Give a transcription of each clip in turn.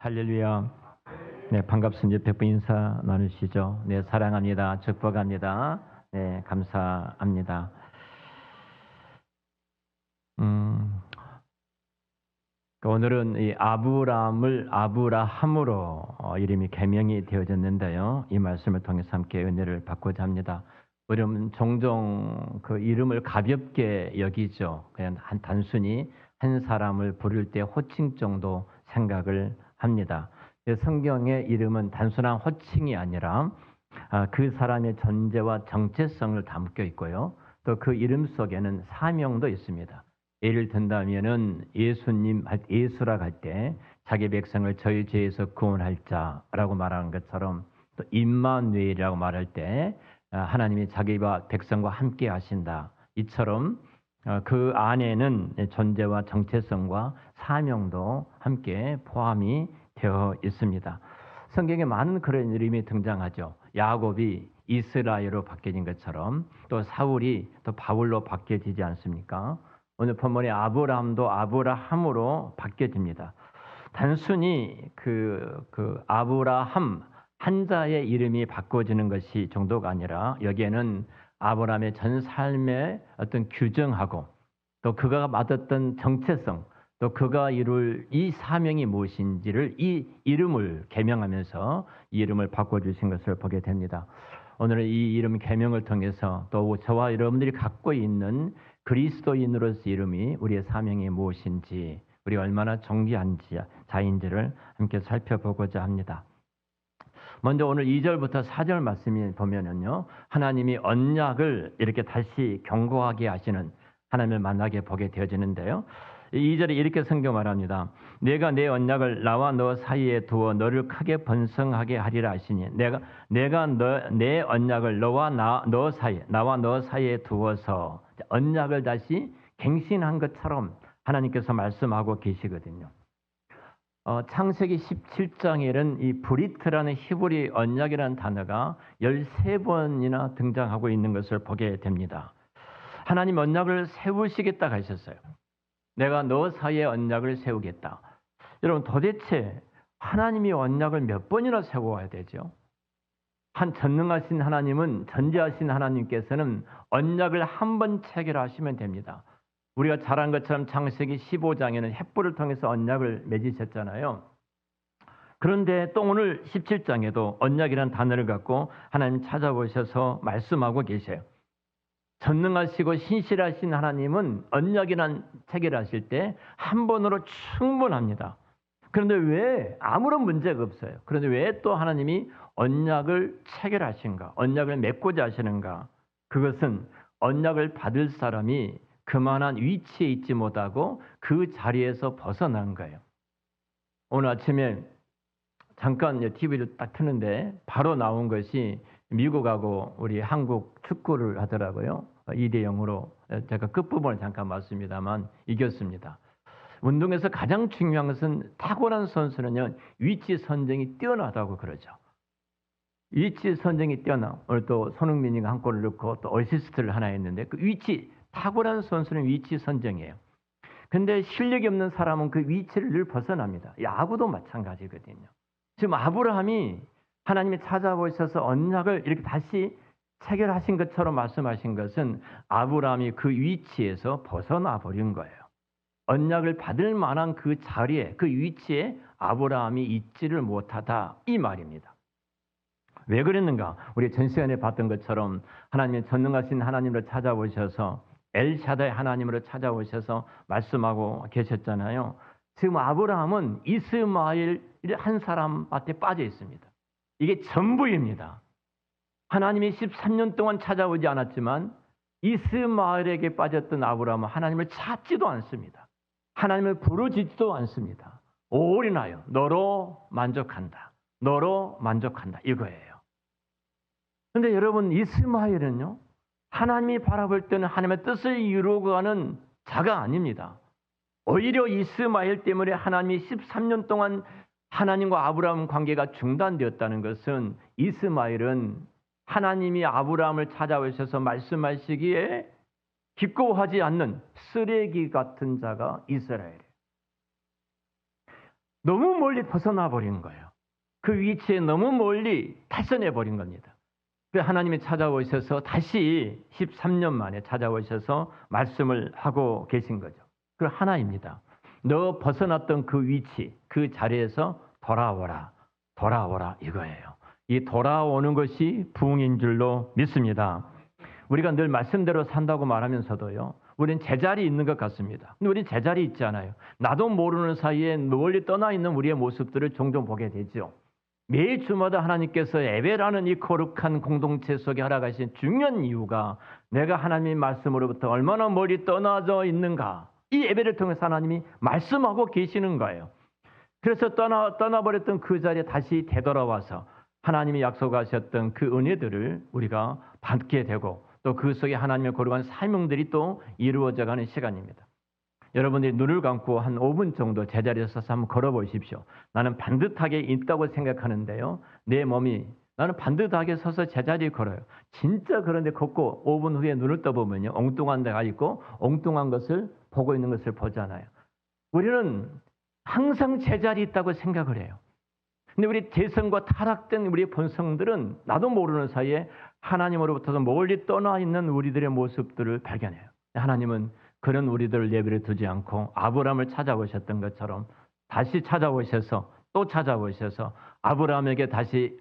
할렐루야. 네, 반갑습니다. 백분 인사 나누시죠. 네, 사랑합니다. 축복합니다. 네, 감사합니다. 음, 오늘은 이 아브라함을 아브라함으로 이름이 개명이 되어졌는데요. 이 말씀을 통해서 함께 은혜를 받고자 합니다. 우리는 종종 그 이름을 가볍게 여기죠. 그냥 단순히 한 사람을 부를 때 호칭 정도 생각을 합니다. 성경의 이름은 단순한 호칭이 아니라 그 사람의 존재와 정체성을 담고 있고요. 또 그 이름 속에는 사명도 있습니다. 예를 든다면은 예수라 할 때 자기 백성을 저희 죄에서 구원할 자라고 말하는 것처럼, 또 임마누엘이라고 말할 때 하나님이 자기와 백성과 함께 하신다. 이처럼 그 안에는 존재와 정체성과 사명도 함께 포함이 되어 있습니다. 성경에 많은 그런 이름이 등장하죠. 야곱이 이스라엘로 바뀌어진 것처럼 또 사울이 또 바울로 바뀌어지지 않습니까? 오늘 본문의 아브라함도 아브라함으로 바뀌어집니다. 단순히 그 아브라함 한자의 이름이 바꿔지는 것이 정도가 아니라 여기에는 아브라함의 전 삶의 어떤 규정하고 또 그가 맡았던 정체성, 또 그가 이룰 이 사명이 무엇인지를 이 이름을 개명하면서 이 이름을 바꿔주신 것을 보게 됩니다. 오늘은 이 이름 개명을 통해서 또 저와 여러분들이 갖고 있는 그리스도인으로서 이름이 우리의 사명이 무엇인지, 우리가 얼마나 존귀한 자인지를 함께 살펴보고자 합니다. 먼저 오늘 2절부터 4절 말씀을 보면은요, 하나님이 언약을 이렇게 다시 경고하게 하시는 하나님을 만나게 보게 되어지는데요. 2절에 이렇게 성경 말합니다. 내가 내 언약을 나와 너 사이에 두어 너를 크게 번성하게 하리라 하시니 내가 내 언약을 나와 너 사이에 두어서 언약을 다시 갱신한 것처럼 하나님께서 말씀하고 계시거든요. 창세기 17장에는 이 브리트라는 히브리 언약이라는 단어가 13번이나 등장하고 있는 것을 보게 됩니다. 하나님 언약을 세우시겠다 하셨어요. 내가 너 사이에 언약을 세우겠다. 여러분, 도대체 하나님이 언약을 몇 번이나 세워야 되죠? 전능하신 하나님은, 전지하신 하나님께서는 언약을 한 번 체결하시면 됩니다. 우리가 잘 안 것처럼 창세기 15장에는 햇불을 통해서 언약을 맺으셨잖아요. 그런데 또 오늘 17장에도 언약이라는 단어를 갖고 하나님 찾아보셔서 말씀하고 계세요. 전능하시고 신실하신 하나님은 언약이란 체결하실 때 한 번으로 충분합니다. 그런데 왜 아무런 문제가 없어요? 그런데 왜 또 하나님이 언약을 체결하신가? 언약을 맺고자 하시는가? 그것은 언약을 받을 사람이 그만한 위치에 있지 못하고 그 자리에서 벗어난 거예요. 오늘 아침에 잠깐 TV를 딱 트는데 바로 나온 것이 미국하고 우리 한국 축구를 하더라고요. 2대0으로 제가 끝부분을 잠깐 봤습니다만 이겼습니다. 운동에서 가장 중요한 것은 탁월한 선수는요, 위치 선정이 뛰어나다고 그러죠. 위치 선정이 뛰어나. 오늘 또 손흥민이가 한 골을 넣고 또 어시스트를 하나 했는데 그 탁월한 선수는 위치 선정이에요. 근데 실력이 없는 사람은 그 위치를 늘 벗어납니다. 야구도 마찬가지거든요. 지금 아브라함이 하나님이 찾아오셔서 언약을 이렇게 다시 체결하신 것처럼 말씀하신 것은 아브라함이 그 위치에서 벗어나 버린 거예요. 언약을 받을 만한 그 자리에, 그 위치에 아브라함이 있지를 못하다, 이 말입니다. 왜 그랬는가? 우리 전 시간에 봤던 것처럼 하나님의 전능하신 하나님으로 찾아오셔서 엘샤다의 하나님으로 찾아오셔서 말씀하고 계셨잖아요. 지금 아브라함은 이스마엘 한 사람한테 빠져 있습니다. 이게 전부입니다. 하나님이 13년 동안 찾아오지 않았지만 이스마엘에게 빠졌던 아브라함은 하나님을 찾지도 않습니다. 하나님을 부르짖지도 않습니다. 올인하여 너로 만족한다. 너로 만족한다. 이거예요. 그런데 여러분, 이스마엘은요, 하나님이 바라볼 때는 하나님의 뜻을 이루고 가는 자가 아닙니다. 오히려 이스마엘 때문에 하나님이 13년 동안 하나님과 아브라함 관계가 중단되었다는 것은 이스마엘은 하나님이 아브라함을 찾아오셔서 말씀하시기에 기꺼워하지 않는 쓰레기 같은 자가 이스라엘이에요. 너무 멀리 벗어나 버린 거예요. 그 위치에 너무 멀리 탈선해 버린 겁니다. 그래서 하나님이 찾아오셔서 다시 13년 만에 찾아오셔서 말씀을 하고 계신 거죠. 그 하나입니다. 너 벗어났던 그 위치, 그 자리에서 돌아오라, 돌아오라 이거예요. 이 돌아오는 것이 부흥인 줄로 믿습니다. 우리가 늘 말씀대로 산다고 말하면서도요, 우리는 제자리 있는 것 같습니다. 근데 우리는 제자리 있지 않아요. 나도 모르는 사이에 멀리 떠나 있는 우리의 모습들을 종종 보게 되죠. 매일 주마다 하나님께서 예배라는 이 거룩한 공동체 속에 허락하신 중요한 이유가 내가 하나님의 말씀으로부터 얼마나 멀리 떠나져 있는가, 이 예배를 통해서 하나님이 말씀하고 계시는 거예요. 그래서 떠나버렸던 그 자리에 다시 되돌아와서 하나님이 약속하셨던 그 은혜들을 우리가 받게 되고 또 그 속에 하나님의 거룩한 사명들이 또 이루어져가는 시간입니다. 여러분들이 눈을 감고 한 5분 정도 제자리에 서서 한번 걸어보십시오. 나는 반듯하게 있다고 생각하는데요, 내 몸이 나는 반듯하게 서서 제자리에 걸어요. 진짜 그런데 걷고 5분 후에 눈을 떠보면요, 엉뚱한 데가 있고 엉뚱한 것을 보고 있는 것을 보잖아요. 우리는 항상 제자리에 있다고 생각을 해요. 근데 우리 죄성과 타락된 우리의 본성들은 나도 모르는 사이에 하나님으로부터 멀리 떠나 있는 우리들의 모습들을 발견해요. 하나님은 그런 우리들을 예배를 두지 않고 아브라함을 찾아오셨던 것처럼 다시 찾아오셔서 또 찾아오셔서 아브라함에게 다시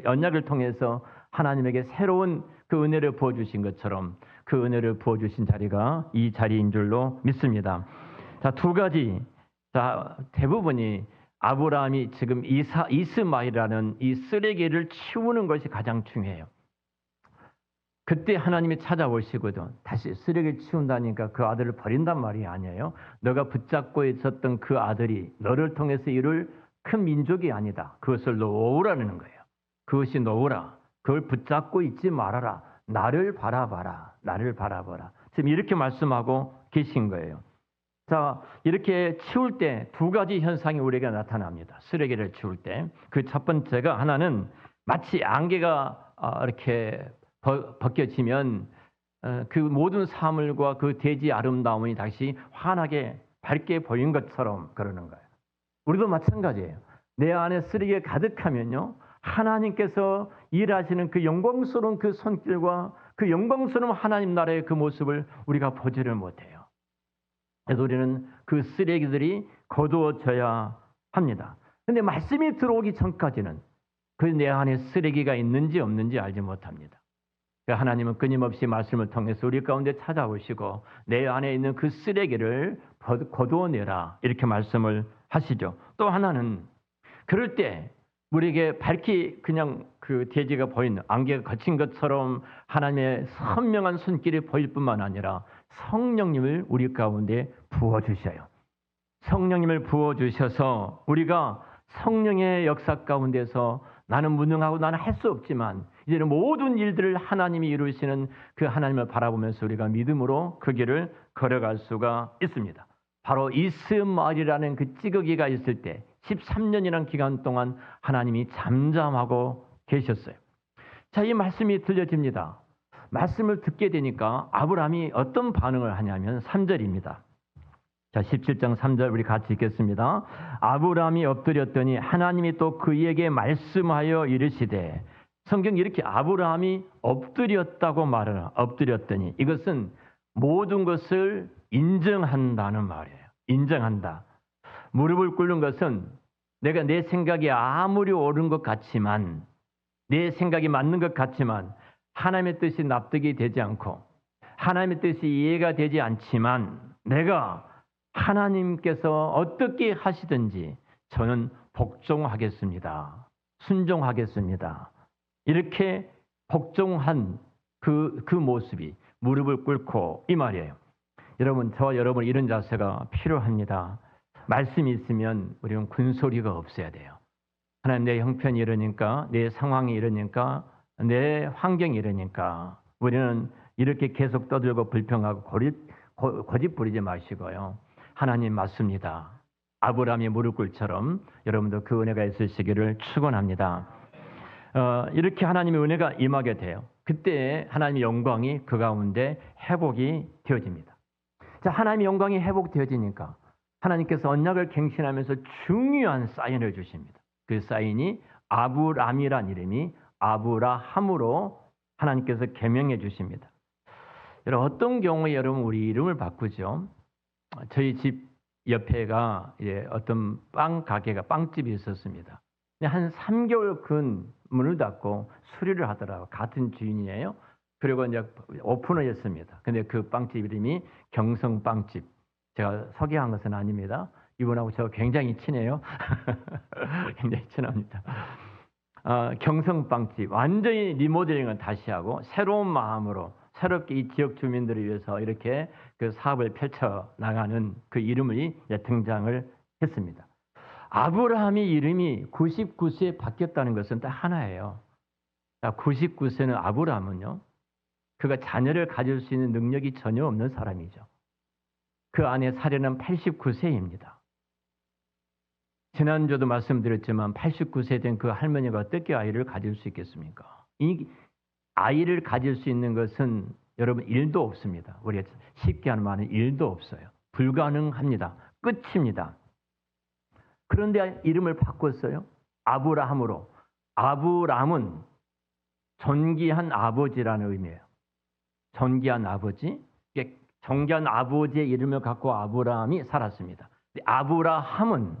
언약을 통해서 하나님에게 새로운 그 은혜를 부어주신 것처럼 그 은혜를 부어주신 자리가 이 자리인 줄로 믿습니다. 자, 두 가지. 자, 대부분이 아브라함이 지금 이스마엘이라는 이 쓰레기를 치우는 것이 가장 중요해요. 그때 하나님이 찾아오시거든. 다시 쓰레기를 치운다니까 그 아들을 버린단 말이 아니에요. 너가 붙잡고 있었던 그 아들이 너를 통해서 이룰 큰 민족이 아니다. 그것을 놓으라는 거예요. 그것이 놓으라. 그걸 붙잡고 있지 말아라. 나를 바라봐라. 나를 바라봐라. 지금 이렇게 말씀하고 계신 거예요. 자, 이렇게 치울 때 두 가지 현상이 우리에게 나타납니다. 쓰레기를 치울 때. 그 첫 번째가 하나는 마치 안개가 이렇게 벗겨지면 그 모든 사물과 그 대지 아름다움이 다시 환하게 밝게 보인 것처럼 그러는 거예요. 우리도 마찬가지예요. 내 안에 쓰레기가 가득하면요, 하나님께서 일하시는 그 영광스러운 그 손길과 그 영광스러운 하나님 나라의 그 모습을 우리가 보지를 못해요. 그래서 우리는 그 쓰레기들이 거두어져야 합니다. 그런데 말씀이 들어오기 전까지는 그 내 안에 쓰레기가 있는지 없는지 알지 못합니다. 하나님은 끊임없이 말씀을 통해서 우리 가운데 찾아오시고 내 안에 있는 그 쓰레기를 거두어내라 이렇게 말씀을 하시죠. 또 하나는 그럴 때 우리에게 밝히 그냥 그 대지가 보이는 안개가 거친 것처럼 하나님의 선명한 손길이 보일 뿐만 아니라 성령님을 우리 가운데 부어주셔요. 성령님을 부어주셔서 우리가 성령의 역사 가운데서 나는 무능하고 나는 할 수 없지만 이제는 모든 일들을 하나님이 이루시는 그 하나님을 바라보면서 우리가 믿음으로 그 길을 걸어갈 수가 있습니다. 바로 이스마엘이라는 그 찌꺼기가 있을 때 13년이라는 기간 동안 하나님이 잠잠하고 계셨어요. 자, 이 말씀이 들려집니다. 말씀을 듣게 되니까 아브라함이 어떤 반응을 하냐면 3절입니다. 자, 17장 3절 우리 같이 읽겠습니다. 아브라함이 엎드렸더니 하나님이 또 그에게 말씀하여 이르시되, 성경 이렇게 아브라함이 엎드렸다고 말하나, 엎드렸더니 이것은 모든 것을 인정한다는 말이에요. 인정한다. 무릎을 꿇는 것은 내가 내 생각이 아무리 옳은 것 같지만, 내 생각이 맞는 것 같지만 하나님의 뜻이 납득이 되지 않고 하나님의 뜻이 이해가 되지 않지만 내가 하나님께서 어떻게 하시든지 저는 복종하겠습니다. 순종하겠습니다. 이렇게 복종한 그 모습이 무릎을 꿇고 이 말이에요. 여러분, 저와 여러분 이런 자세가 필요합니다. 말씀이 있으면 우리는 군소리가 없어야 돼요. 하나님, 내 형편이 이러니까, 내 상황이 이러니까, 내 환경이 이러니까 우리는 이렇게 계속 떠들고 불평하고 고집 부리지 마시고요. 하나님 맞습니다. 아브라함의 무릎 꿇처럼 여러분도 그 은혜가 있으시기를 축원합니다. 이렇게 하나님의 은혜가 임하게 돼요. 그때 하나님의 영광이 그 가운데 회복이 되어집니다. 자, 하나님의 영광이 회복되어지니까 하나님께서 언약을 갱신하면서 중요한 사인을 주십니다. 그 사인이 아브람이란 이름이 아브라함으로 하나님께서 계명해 주십니다. 여러분, 어떤 경우에 여러분 우리 이름을 바꾸죠? 저희 집 옆에가 어떤 빵 가게가 빵집이 있었습니다. 한 3개월근 문을 닫고 수리를 하더라고요. 같은 주인이에요. 그리고 이제 오픈을 했습니다. 근데 그 빵집 이름이 경성빵집. 제가 소개한 것은 아닙니다. 이분하고 저 굉장히 친해요. 굉장히 친합니다. 경성빵집. 완전히 리모델링을 다시 하고 새로운 마음으로 새롭게 이 지역 주민들을 위해서 이렇게 그 사업을 펼쳐 나가는 그 이름이 등장을 했습니다. 아브라함이 이름이 99세에 바뀌었다는 것은 딱 하나예요. 99세는 아브라함은요, 그가 자녀를 가질 수 있는 능력이 전혀 없는 사람이죠. 그 안에 사례는 89세입니다. 지난주도 말씀드렸지만 89세 된 그 할머니가 어떻게 아이를 가질 수 있겠습니까? 이 아이를 가질 수 있는 것은 여러분 일도 없습니다. 우리가 쉽게 하는 말은 일도 없어요. 불가능합니다. 끝입니다. 그런데 이름을 바꿨어요. 아브라함으로. 아브람은 존귀한 아버지라는 의미예요. 존귀한 아버지. 존귀한 아버지의 이름을 갖고 아브라함이 살았습니다. 아브라함은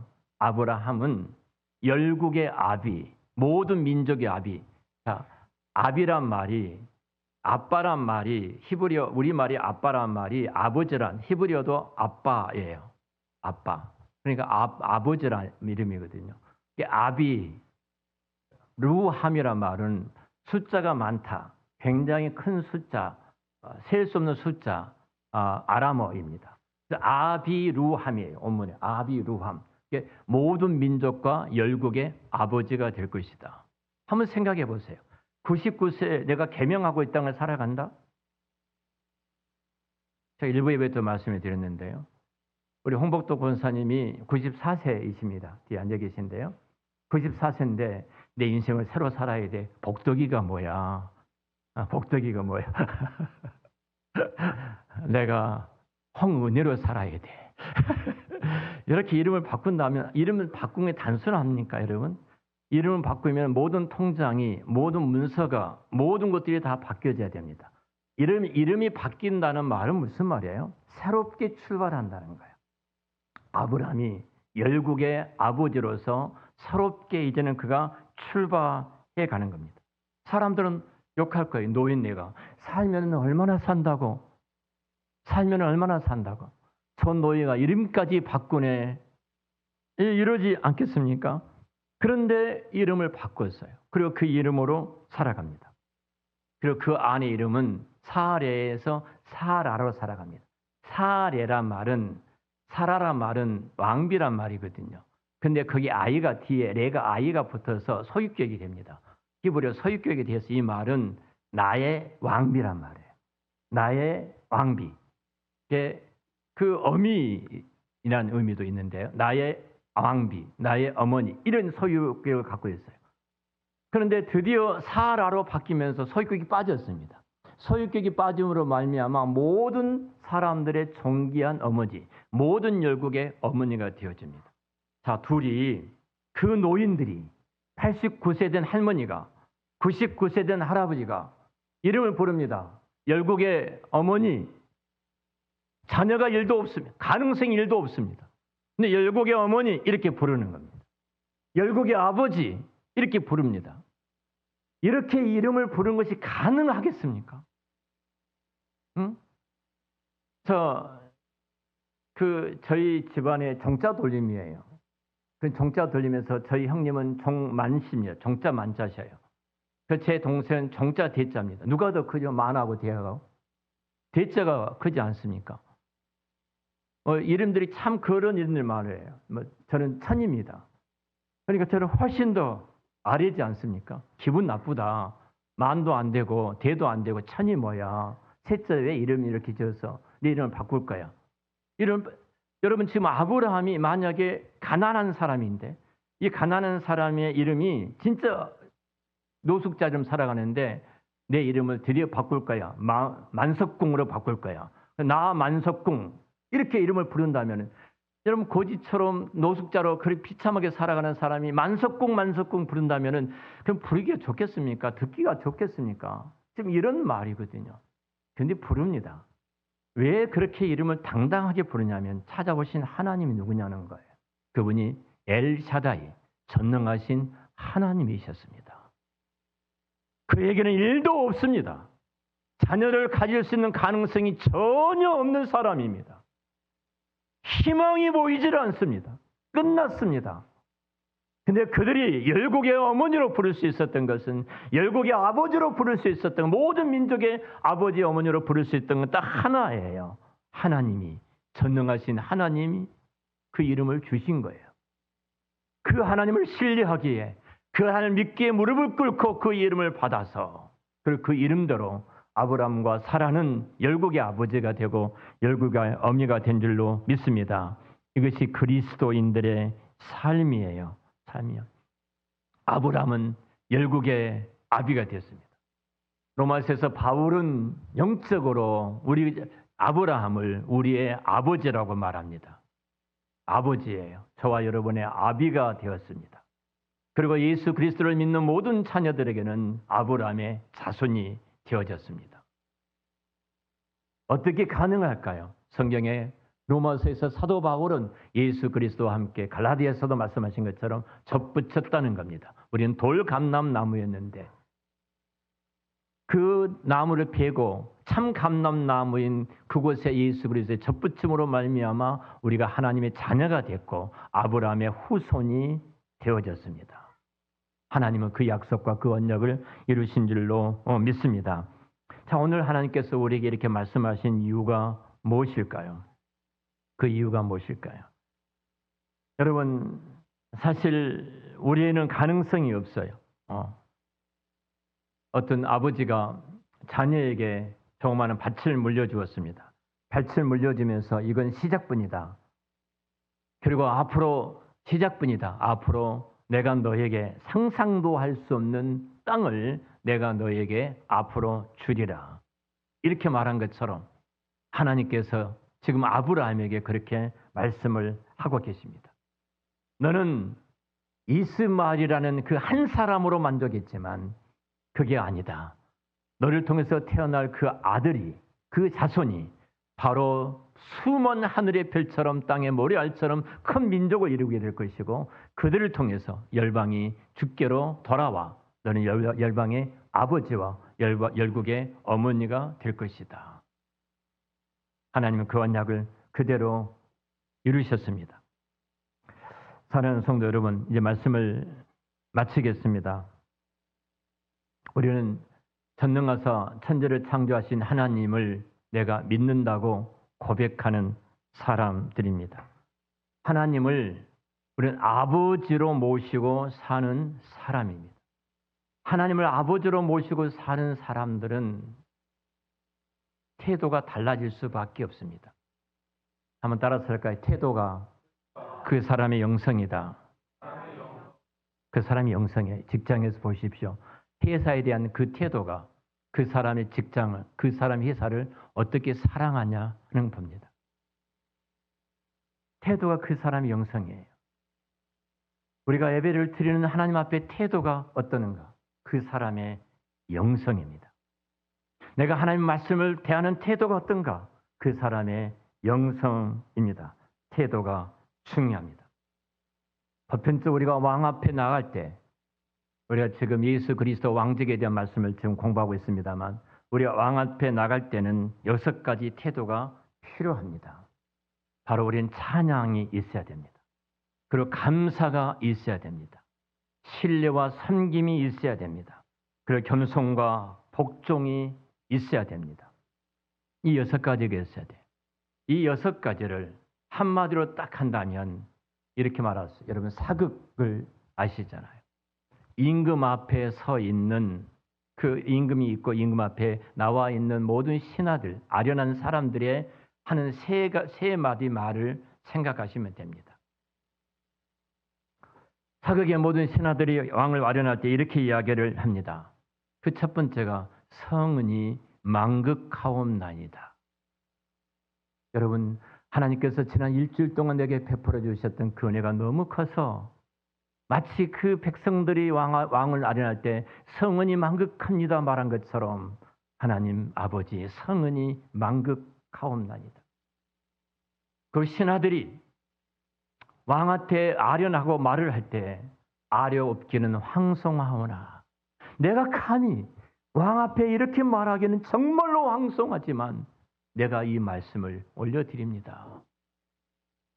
열국의 아비, 모든 민족의 아비. 자, 아비란 말이, 아빠란 말이, 히브리어, 우리말이 아빠란 말이 아버지란, 히브리어도 아빠예요. 아빠. 그러니까 아버지란 이름이거든요. 아비, 루함이란 말은 숫자가 많다. 굉장히 큰 숫자, 셀 수 없는 숫자, 아람어입니다. 아비루함이에요. 원문에 아비루함. 모든 민족과 열국의 아버지가 될 것이다. 한번 생각해 보세요. 99세 내가 계명하고 이 땅을 살아간다? 제가 일부 예배 때 말씀을 드렸는데요. 우리 홍복도 권사님이 94세이십니다. 뒤에 앉아 계신데요. 94세인데 내 인생을 새로 살아야 돼. 복덕이가 뭐야? 복덕이가 뭐야? 내가 홍은혜로 살아야 돼. 이렇게 이름을 바꾼다면, 이름을 바꾼 게 단순합니까, 여러분? 이름을 바꾸면 모든 통장이, 모든 문서가, 모든 것들이 다 바뀌어져야 됩니다. 이름이 바뀐다는 말은 무슨 말이에요? 새롭게 출발한다는 거예요. 아브라함이 열국의 아버지로서 새롭게 이제는 그가 출발해 가는 겁니다. 사람들은 욕할 거예요. 노인네가. 살면 얼마나 산다고. 살면 얼마나 산다고. 저 노예가 이름까지 바꾸네. 이러지 않겠습니까? 그런데 이름을 바꿨어요. 그리고 그 이름으로 살아갑니다. 그리고 그 안의 이름은 사레에서 사라로 살아갑니다. 사레란 말은, 사라란 말은 왕비란 말이거든요. 근데 거기 아이가 뒤에, 레가 아이가 붙어서 소유격이 됩니다. 히브리어 소유격이 돼서 이 말은 나의 왕비란 말이에요. 나의 왕비. 그 어미라는 의미도 있는데요. 나의 왕비, 나의 어머니, 이런 소유격을 갖고 있어요. 그런데 드디어 사라로 바뀌면서 소유격이 빠졌습니다. 소유격이 빠짐으로 말미암아 모든 사람들의 존귀한 어머니, 모든 열국의 어머니가 되어집니다. 자, 둘이, 그 노인들이 89세 된 할머니가 99세 된 할아버지가 이름을 부릅니다. 열국의 어머니, 자녀가 1도 없습니다. 가능성이 1도 없습니다. 근데 열국의 어머니 이렇게 부르는 겁니다. 열국의 아버지 이렇게 부릅니다. 이렇게 이름을 부르는 것이 가능하겠습니까? 응? 저희 집안의 정자 돌림이에요. 그 정자 돌리면서 저희 형님은 종만씨입니다. 정자 만자셔요. 제 동생은 정자 대자입니다. 누가 더 크죠? 만하고 대하고? 대자가 크지 않습니까? 이름들이 참 그런 이름들 말이에요. 저는 천입니다. 그러니까 저는 훨씬 더 아래지 않습니까? 기분 나쁘다. 만도 안 되고 대도 안 되고 천이 뭐야? 셋째 왜 이름이 이렇게 지어서 내 이름을 바꿀 거야? 여러분 지금 아브라함이 만약에 가난한 사람인데 이 가난한 사람의 이름이 진짜 노숙자처럼 살아가는데 내 이름을 드디어 바꿀 거야. 만석궁으로 바꿀 거야. 나 만석궁 이렇게 이름을 부른다면 여러분 고지처럼 노숙자로 그렇게 비참하게 살아가는 사람이 만석궁 부른다면은 그럼 부르기가 좋겠습니까? 듣기가 좋겠습니까? 지금 이런 말이거든요. 근데 부릅니다. 왜 그렇게 이름을 당당하게 부르냐면 찾아오신 하나님이 누구냐는 거예요. 그분이 엘샤다이, 전능하신 하나님이셨습니다. 그에게는 일도 없습니다. 자녀를 가질 수 있는 가능성이 전혀 없는 사람입니다. 희망이 보이질 않습니다. 끝났습니다. 근데 그들이 열국의 어머니로 부를 수 있었던 것은, 열국의 아버지로 부를 수 있었던, 모든 민족의 아버지 어머니로 부를 수 있던 건 딱 하나예요. 하나님이, 전능하신 하나님이 그 이름을 주신 거예요. 그 하나님을 신뢰하기에, 그 하나님을 믿기에 무릎을 꿇고 그 이름을 받아서, 그리고 그 이름대로 아브라함과 사라는 열국의 아버지가 되고 열국의 어미가 된 줄로 믿습니다. 이것이 그리스도인들의 삶이에요. 삶이요. 아브라함은 열국의 아비가 됐습니다. 로마서에서 바울은 영적으로 우리 아브라함을 우리의 아버지라고 말합니다. 아버지예요. 저와 여러분의 아비가 되었습니다. 그리고 예수 그리스도를 믿는 모든 자녀들에게는 아브라함의 자손이 되어졌습니다. 어떻게 가능할까요? 성경에 로마서에서 사도 바울은 예수 그리스도와 함께 갈라디아서도 말씀하신 것처럼 접붙였다는 겁니다. 우리는 돌감람나무였는데 그 나무를 베고 참 감람나무인 그곳에 예수 그리스도의 접붙임으로 말미암아 우리가 하나님의 자녀가 됐고 아브라함의 후손이 되어졌습니다. 하나님은 그 약속과 그 언약을 이루신 줄로 믿습니다. 자, 오늘 하나님께서 우리에게 이렇게 말씀하신 이유가 무엇일까요? 그 이유가 무엇일까요? 여러분, 사실 우리에는 가능성이 없어요. 어떤 아버지가 자녀에게 조그마한 밭을 물려주었습니다. 밭을 물려주면서 이건 시작뿐이다. 그리고 앞으로 시작뿐이다. 앞으로 내가 너에게 상상도 할 수 없는 땅을 내가 너에게 앞으로 주리라. 이렇게 말한 것처럼 하나님께서 지금 아브라함에게 그렇게 말씀을 하고 계십니다. 너는 이스마엘이라는 그 한 사람으로 만족했지만 그게 아니다. 너를 통해서 태어날 그 아들이, 그 자손이 바로 수먼 하늘의 별처럼 땅의 모래알처럼 큰 민족을 이루게 될 것이고 그들을 통해서 열방이 주께로 돌아와 너는 열방의 아버지와 열국의 어머니가 될 것이다. 하나님은 그 언약을 그대로 이루셨습니다. 사랑하는 성도 여러분, 이제 말씀을 마치겠습니다. 우리는 전능하사 천지를 창조하신 하나님을 내가 믿는다고 고백하는 사람들입니다. 하나님을 우리는 아버지로 모시고 사는 사람입니다. 하나님을 아버지로 모시고 사는 사람들은 태도가 달라질 수밖에 없습니다. 한번 따라서 할까요? 태도가 그 사람의 영성이다. 그 사람의 영성이에요. 직장에서 보십시오. 회사에 대한 그 태도가 그 사람의 직장을, 그 사람의 회사를 어떻게 사랑하냐는 겁니다. 태도가 그 사람의 영성이에요. 우리가 예배를 드리는 하나님 앞에 태도가 어떠는가? 그 사람의 영성입니다. 내가 하나님 말씀을 대하는 태도가 어떤가? 그 사람의 영성입니다. 태도가 중요합니다. 보편적으로 우리가 왕 앞에 나갈 때 우리가 지금 예수 그리스도 왕직에 대한 말씀을 지금 공부하고 있습니다만 우리가 왕 앞에 나갈 때는 6가지 태도가 필요합니다. 바로 우리는 찬양이 있어야 됩니다. 그리고 감사가 있어야 됩니다. 신뢰와 섬김이 있어야 됩니다. 그리고 겸손과 복종이 있어야 됩니다. 이 6가지가 있어야 돼요. 이 6가지를 한마디로 딱 한다면 이렇게 말하세요. 여러분 사극을 아시잖아요. 임금 앞에 서 있는 그 임금이 있고 임금 앞에 나와 있는 모든 신하들, 아련한 사람들의 하는 세 마디 말을 생각하시면 됩니다. 사극의 모든 신하들이 왕을 아련할 때 이렇게 이야기를 합니다. 그 첫 번째가 성은이 망극하옵나이다. 여러분 하나님께서 지난 일주일 동안 내게 베풀어 주셨던 그 은혜가 너무 커서 마치 그 백성들이 왕을 아련할 때 성은이 만극합니다 말한 것처럼 하나님 아버지 성은이 만극하옵나이다. 그 신하들이 왕한테 아련하고 말을 할 때 아려옵기는 황송하오나 내가 감히 왕 앞에 이렇게 말하기는 정말로 황송하지만 내가 이 말씀을 올려드립니다.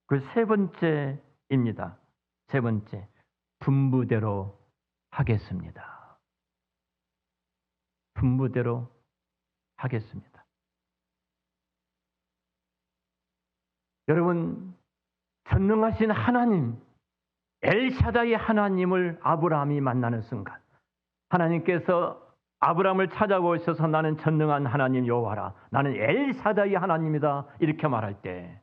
그 세 번째입니다. 세 번째, 분부대로 하겠습니다. 분부대로 하겠습니다. 여러분, 전능하신 하나님, 엘샤다이 하나님을 아브라함이 만나는 순간 하나님께서 아브라함을 찾아오셔서 나는 전능한 하나님 여호와라, 나는 엘샤다이 하나님이다 이렇게 말할 때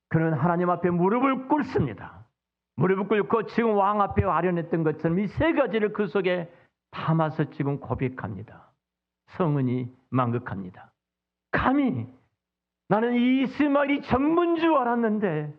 그는 하나님 앞에 무릎을 꿇습니다. 무릎을 꿇고 지금 왕 앞에 아련했던 것처럼 이 세 가지를 그 속에 담아서 지금 고백합니다. 성은이 만극합니다. 감히 나는 이 이스마엘이 전부인 줄 알았는데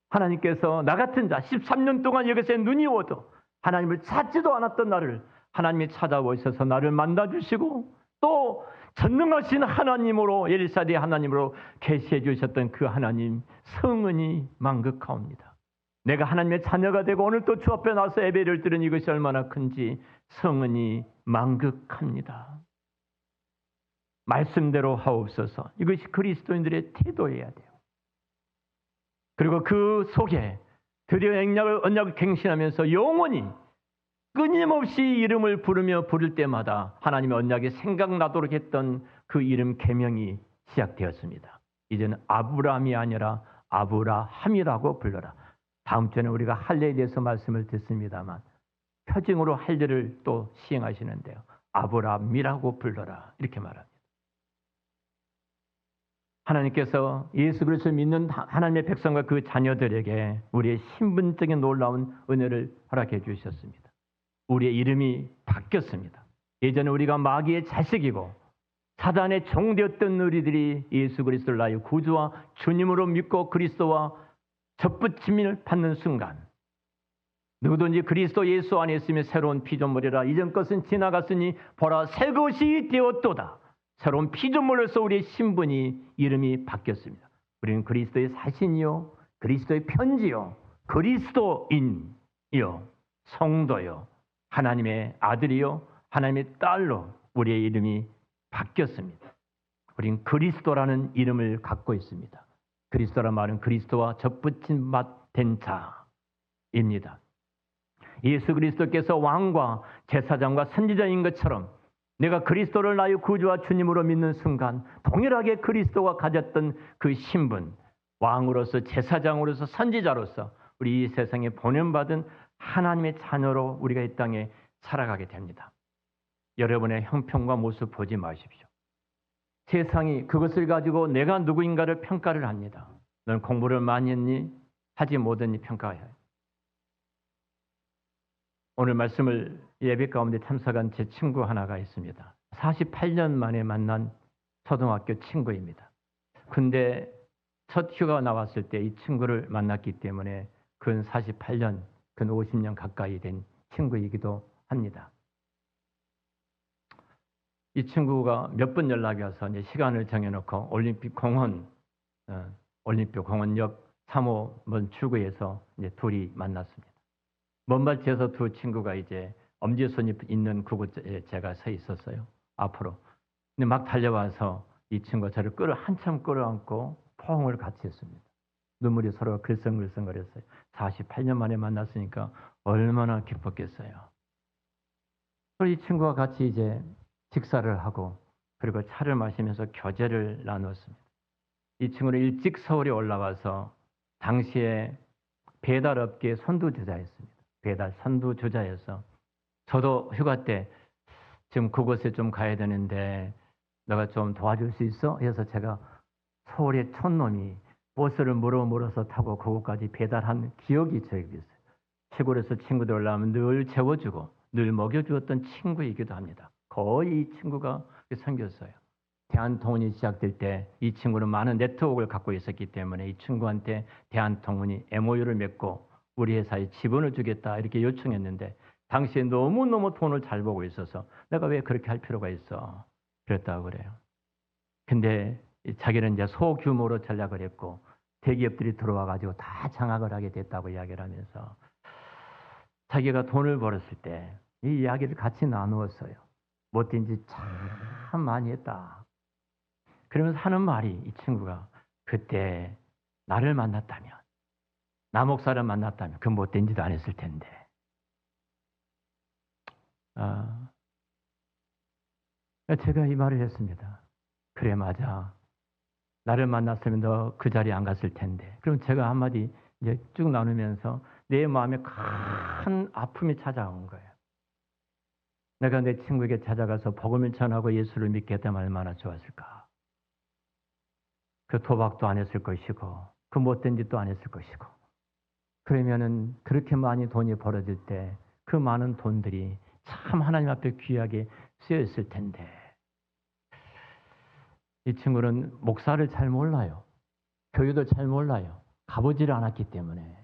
하나님께서 나 같은 자 13년 동안 여기서 눈이 오도 하나님을 찾지도 않았던 나를 하나님이 찾아오셔서 나를 만나주시고 또 전능하신 하나님으로 엘사대 하나님으로 계시해 주셨던 그 하나님 성은이 만극하옵니다. 내가 하나님의 자녀가 되고 오늘 또 주 앞에 나서 예배를 드린 이것이 얼마나 큰지 성은이 만극합니다. 말씀대로 하옵소서. 이것이 그리스도인들의 태도여야 돼요. 그리고 그 속에 드디어 언약을 갱신하면서 영원히 끊임없이 이름을 부를 때마다 하나님의 언약이 생각나도록 했던 그 이름 계명이 시작되었습니다. 이제는 아브라함이 아니라 아브라함이라고 불러라. 다음 주에는 우리가 할례에 대해서 말씀을 듣습니다만 표징으로 할례를 또 시행하시는데요. 아브라함이라고 불러라 이렇게 말합니다. 하나님께서 예수 그리스도를 믿는 하나님의 백성과 그 자녀들에게 우리의 신분적인 놀라운 은혜를 허락해 주셨습니다. 우리의 이름이 바뀌었습니다. 예전에 우리가 마귀의 자식이고 사단의 종되었던 우리들이 예수 그리스도를 나의 구주와 주님으로 믿고 그리스도와 접붙임을 받는 순간 누구든지 그리스도 예수 안에 있으면 새로운 피조물이라 이전 것은 지나갔으니 보라 새 것이 되었도다. 새로운 피조물로서 우리의 신분이 이름이 바뀌었습니다. 우리는 그리스도의 사신이요 그리스도의 편지요 그리스도인이요 성도요 하나님의 아들이요 하나님의 딸로 우리의 이름이 바뀌었습니다. 우리는 그리스도라는 이름을 갖고 있습니다. 그리스도란 말은 그리스도와 접붙임 된 자입니다. 예수 그리스도께서 왕과 제사장과 선지자인 것처럼 내가 그리스도를 나의 구주와 주님으로 믿는 순간 동일하게 그리스도가 가졌던 그 신분, 왕으로서 제사장으로서 선지자로서 우리 이 세상에 보냄받은 하나님의 자녀로 우리가 이 땅에 살아가게 됩니다. 여러분의 형편과 모습 보지 마십시오. 세상이 그것을 가지고 내가 누구인가를 평가를 합니다. 넌 공부를 많이 했니? 하지 못했니? 평가해요. 오늘 말씀을 예배 가운데 참석한 제 친구 하나가 있습니다. 48년 만에 만난 초등학교 친구입니다. 근데 첫 휴가 나왔을 때 이 친구를 만났기 때문에 근 48년, 근 50년 가까이 된 친구이기도 합니다. 이 친구가 몇 번 연락이 와서 이제 시간을 정해놓고 올림픽 공원 옆 3호번 출구에서 이제 둘이 만났습니다. 먼 발치에서 두 친구가 이제 엄지손이 있는 그곳에 제가 서 있었어요. 앞으로. 근데 막 달려와서 이 친구가 저를 한참 끌어안고 포옹을 같이 했습니다. 눈물이 서로 글썽글썽거렸어요. 48년 만에 만났으니까 얼마나 기뻤겠어요. 그리고 이 친구와 같이 이제 식사를 하고 그리고 차를 마시면서 교제를 나눴습니다. 이 친구는 일찍 서울에 올라와서 당시에 배달업계 선두주자였습니다. 배달 선두주자여서 저도 휴가 때 지금 그곳에 좀 가야 되는데 너가 좀 도와줄 수 있어? 해서 제가 서울의 촌놈이 버스를 물어서 타고 그곳까지 배달한 기억이 저에게 있어요. 시골에서 친구들 올라오면 늘 재워주고 늘 먹여주었던 친구이기도 합니다. 거의 이 친구가 생겼어요. 대한통운이 시작될 때 이 친구는 많은 네트워크를 갖고 있었기 때문에 이 친구한테 대한통운이 MOU를 맺고 우리 회사에 지분을 주겠다 이렇게 요청했는데 당시에 너무너무 돈을 잘 벌고 있어서 내가 왜 그렇게 할 필요가 있어 그랬다고 그래요. 근데 자기는 이제 소규모로 전략을 했고 대기업들이 들어와 가지고 다 장악을 하게 됐다고 이야기를 하면서 자기가 돈을 벌었을 때 이 이야기를 같이 나누었어요. 못된 짓 참 많이 했다. 그러면서 하는 말이 이 친구가 그때 나를 만났다면 나 목사를 만났다면 그 못된 짓 안 했을 텐데. 제가 이 말을 했습니다. 그래 맞아. 나를 만났으면 너 그 자리에 안 갔을 텐데. 그럼 제가 한마디 이제 쭉 나누면서 내 마음에 큰 아픔이 찾아온 거예요. 내가 내 친구에게 찾아가서 복음을 전하고 예수를 믿게 했다면 얼마나 좋았을까. 그 도박도 안 했을 것이고 그 못된 짓도 안 했을 것이고 그러면은 그렇게 많이 돈이 벌어질 때 그 많은 돈들이 참 하나님 앞에 귀하게 쓰여있을 텐데 이 친구는 목사를 잘 몰라요. 교회도 잘 몰라요. 가보지를 않았기 때문에.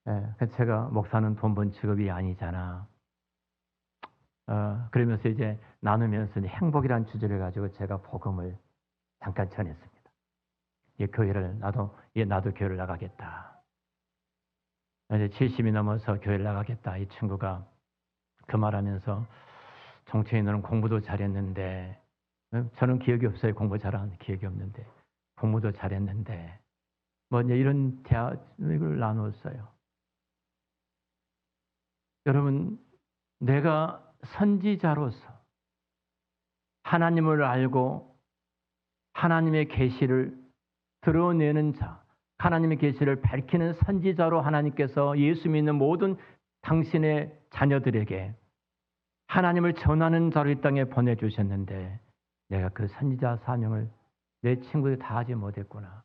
그래서 제가 목사는 돈 번 직업이 아니잖아. 그러면서 이제 나누면서 행복이라는 주제를 가지고 제가 복음을 잠깐 전했습니다. 교회를 나도 교회를 나가겠다. 이제 70이 넘어서 교회를 나가겠다. 이 친구가 그 말하면서 정치인은 공부도 잘했는데 저는 기억이 없어요. 공부 잘하는 기억이 없는데 공부도 잘했는데 뭐 이제 이런 대화를 나누었어요. 여러분 내가 선지자로서 하나님을 알고 하나님의 계시를 드러내는 자, 하나님의 계시를 밝히는 선지자로 하나님께서 예수 믿는 모든 당신의 자녀들에게 하나님을 전하는 자로 이 땅에 보내주셨는데 내가 그 선지자 사명을 내 친구들이 다 하지 못했구나.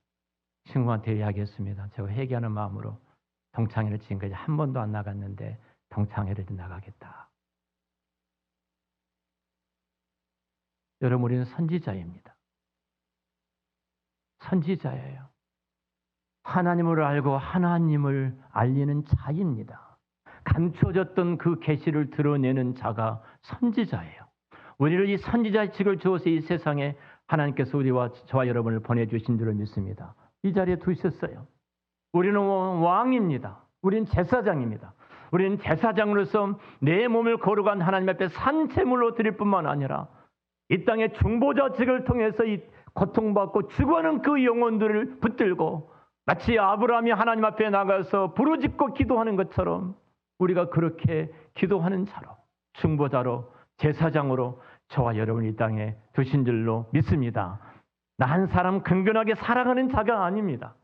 친구한테 이야기했습니다. 제가 회개하는 마음으로 동창회를 지금까지 한 번도 안 나갔는데 동창회를 나가겠다. 여러분 우리는 선지자입니다. 선지자예요. 하나님을 알고 하나님을 알리는 자입니다. 감춰졌던 그 계시를 드러내는 자가 선지자예요. 우리를 이 선지자의 직을 주어서 이 세상에 하나님께서 우리와 저와 여러분을 보내주신 줄을 믿습니다. 이 자리에 두셨어요. 우리는 왕입니다. 우리는 제사장입니다. 우리는 제사장으로서 내 몸을 거룩한 하나님 앞에 산채물로 드릴 뿐만 아니라 이 땅의 중보자직을 통해서 이 고통받고 죽어가는 그 영혼들을 붙들고 마치 아브라함이 하나님 앞에 나가서 부르짖고 기도하는 것처럼 우리가 그렇게 기도하는 자로 중보자로 제사장으로 저와 여러분이 이 땅에 두신 줄로 믿습니다. 나 한 사람 근근하게 살아가는 자가 아닙니다.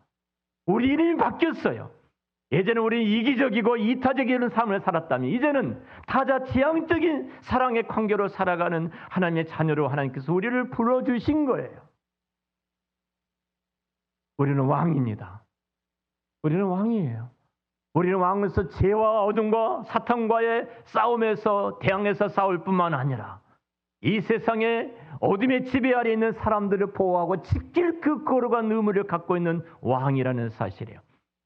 우리 이름이 바뀌었어요. 예전에 우리는 이기적이고 이타적인 삶을 살았다면 이제는 타자 지향적인 사랑의 관계로 살아가는 하나님의 자녀로 하나님께서 우리를 불러주신 거예요. 우리는 왕입니다. 우리는 왕이에요. 우리는 왕으로서 죄와 어둠과 사탄과의 싸움에서 대항해서 싸울 뿐만 아니라 이 세상에 어둠의 지배 아래 있는 사람들을 보호하고 지킬 그 거룩한 의무를 갖고 있는 왕이라는 사실이에요.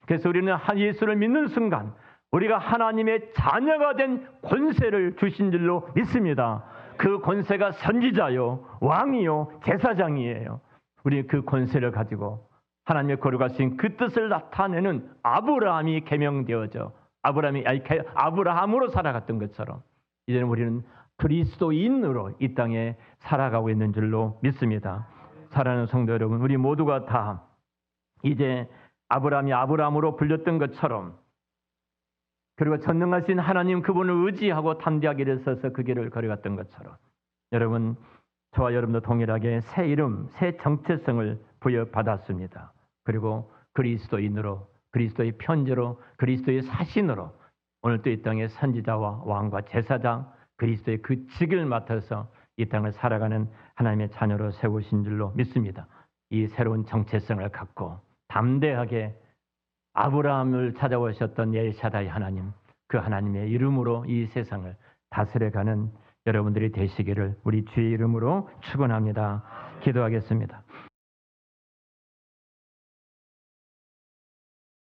그래서 우리는 예수를 믿는 순간 우리가 하나님의 자녀가 된 권세를 주신 줄로 믿습니다. 그 권세가 선지자요, 왕이요, 제사장이에요. 우리 그 권세를 가지고 하나님의 거룩하신 그 뜻을 나타내는 아브라함이 계명되어져 아브라함으로 살아갔던 것처럼 이제는 우리는 그리스도인으로 이 땅에 살아가고 있는 줄로 믿습니다. 사랑하는 성도 여러분, 우리 모두가 다 이제 아브라함이 아브라함으로 불렸던 것처럼 그리고 전능하신 하나님 그분을 의지하고 담대하게 일어서서 그 길을 걸어갔던 것처럼 여러분 저와 여러분도 동일하게 새 이름, 새 정체성을 부여받았습니다. 그리고 그리스도인으로 그리스도의 편지로 그리스도의 사신으로 오늘 또 이 땅의 선지자와 왕과 제사장 그리스도의 그 직을 맡아서 이 땅을 살아가는 하나님의 자녀로 세우신 줄로 믿습니다. 이 새로운 정체성을 갖고 담대하게 아브라함을 찾아오셨던 엘샤다이 하나님, 그 하나님의 이름으로 이 세상을 다스려가는 여러분들이 되시기를 우리 주의 이름으로 축원합니다. 기도하겠습니다.